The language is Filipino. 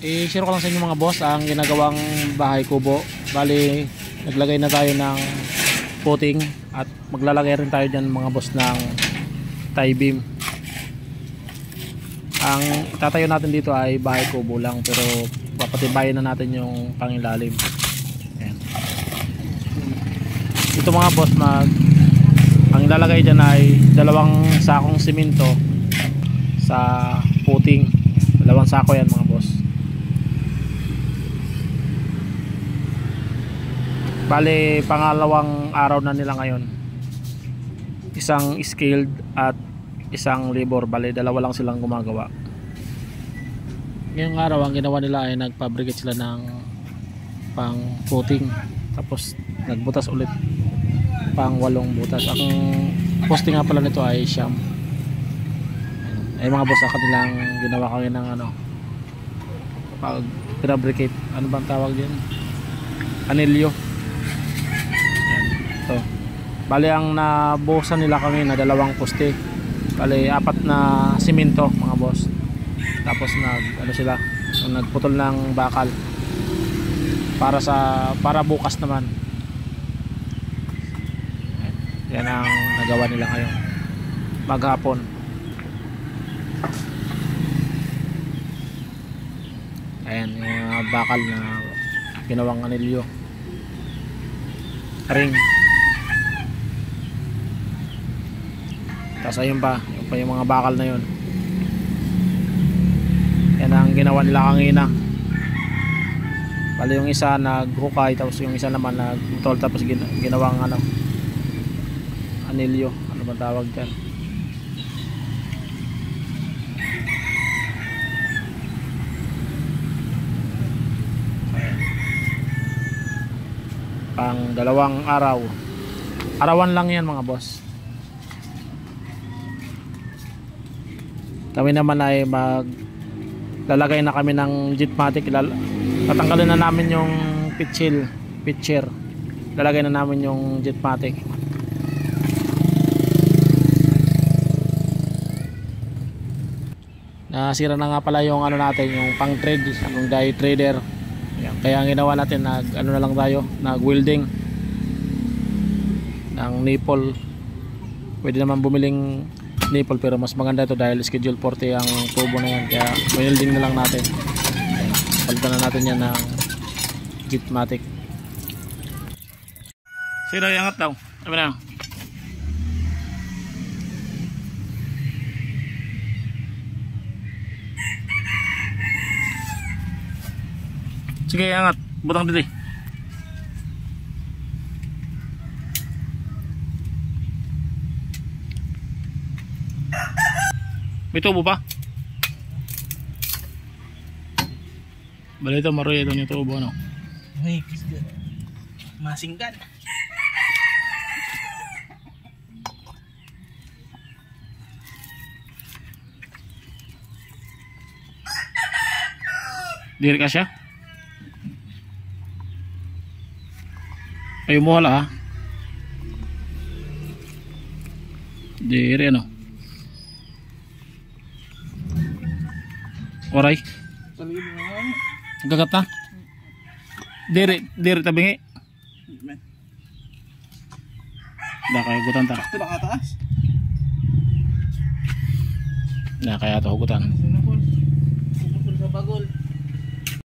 i-share ko lang sa inyo mga boss ang ginagawang bahay kubo. Bali, naglagay na tayo ng footing at maglalagay rin tayo dyan mga boss ng tie beam. Ang tatayo natin dito ay bahay kubo lang, pero papatibayin na natin yung pangilalim. Ayan. Ito mga boss, ang ilalagay dyan ay 2 sakong simento sa footing. 2 sako yan mga boss. Bale, pangalawang araw na nila ngayon. Isang skilled at isang labor. Bale, 2 lang silang gumagawa. Ngayong araw ang ginawa nila ay nagfabricate sila ng pang footing, tapos nagbutas ulit pang 8 butas. Ang posting nga pala nito ay siyam. Ay mga boss, ang kanilang ginawa kami ng pag fabricate, ano bang tawag din? Anilyo. Ito. Bali, ang nabuhusan nila kami na 2 poste. Bali, 4 na simento mga boss. Tapos nagputol ng bakal para bukas naman. Yan ang nagawa nila ngayon maghapon. Ayan yung bakal na ginawang anilyo, ring. Tapos ayun pa yung mga bakal na yun. Yan ang ginawa nila kanina. Bali, yung isa naghukay, tapos yung isa naman nagtol, tapos ginawang anilyo, ano ba tawag dyan? Pang 2 araw. Arawan lang yan mga boss. Kami naman ay lalagay na kami ng Jetmatic. Tatanggalin na namin yung pitcher. Lalagay na namin yung Jetmatic. Nasira na nga pala yung natin, yung pang trade, yung die trader. Ayan. Kaya ang ginawa natin, na lang tayo, nag-welding ng nipple. Pwede naman bumiling nipple, pero mas maganda ito dahil schedule 40 ang tubo na yan. Kaya welding na lang natin. Ayan. Palitan na natin yan ng Jetmatic. Sino yung angat daw? Sabi na. Sige, angat. Butang dito. May tubo pa? Bali ito, maroy ito yung tubo, no? Ay, masinggan. Diri ka siya? Ayaw mo hala ha? Diri ano? Oray? Gagat na? Diri tabingi? Kaya hugutan ta. Ito lang ataas? Kaya ito hugutan. Pupul sa bagol.